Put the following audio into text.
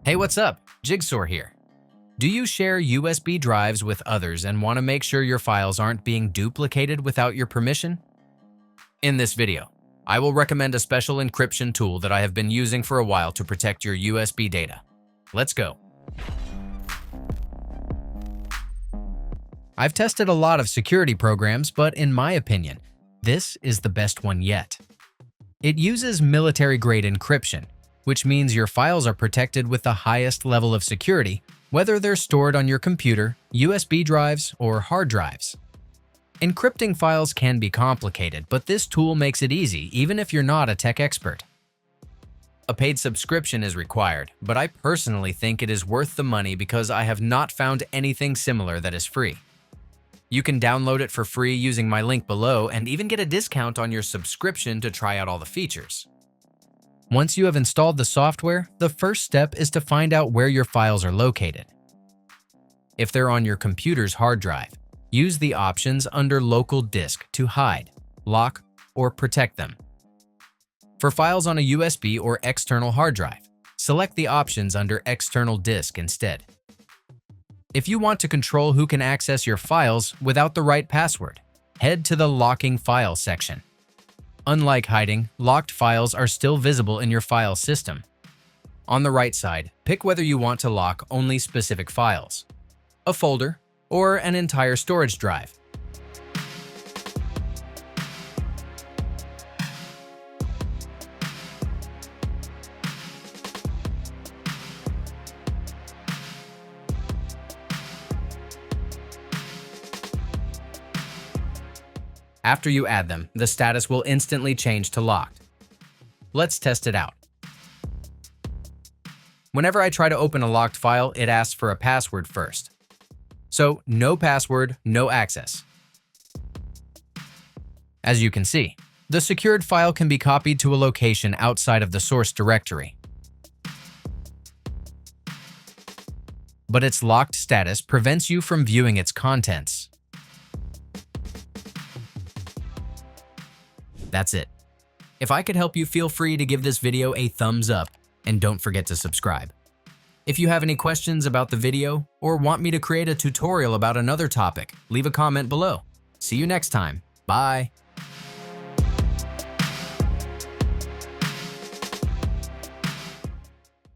Hey, what's up? Jigxor here. Do you share USB drives with others and want to make sure your files aren't being duplicated without your permission? In this video, I will recommend a special encryption tool that I have been using for a while to protect your USB data. Let's go. I've tested a lot of security programs, but in my opinion, this is the best one yet. It uses military-grade encryption, which means your files are protected with the highest level of security, whether they're stored on your computer, USB drives, or hard drives. Encrypting files can be complicated, but this tool makes it easy even if you're not a tech expert. A paid subscription is required, but I personally think it is worth the money because I have not found anything similar that is free. You can download it for free using my link below and even get a discount on your subscription to try out all the features. Once you have installed the software, the first step is to find out where your files are located. If they're on your computer's hard drive, use the options under Local Disk to hide, lock, or protect them. For files on a USB or external hard drive, select the options under External Disk instead. If you want to control who can access your files without the right password, head to the Locking Files section. Unlike hiding, locked files are still visible in your file system. On the right side, pick whether you want to lock only specific files, a folder, or an entire storage drive. After you add them, the status will instantly change to locked. Let's test it out. Whenever I try to open a locked file, it asks for a password first. So, no password, no access. As you can see, the secured file can be copied to a location outside of the source directory. But its locked status prevents you from viewing its contents. That's it. If I could help you, feel free to give this video a thumbs up and don't forget to subscribe. If you have any questions about the video or want me to create a tutorial about another topic, leave a comment below. See you next time. Bye.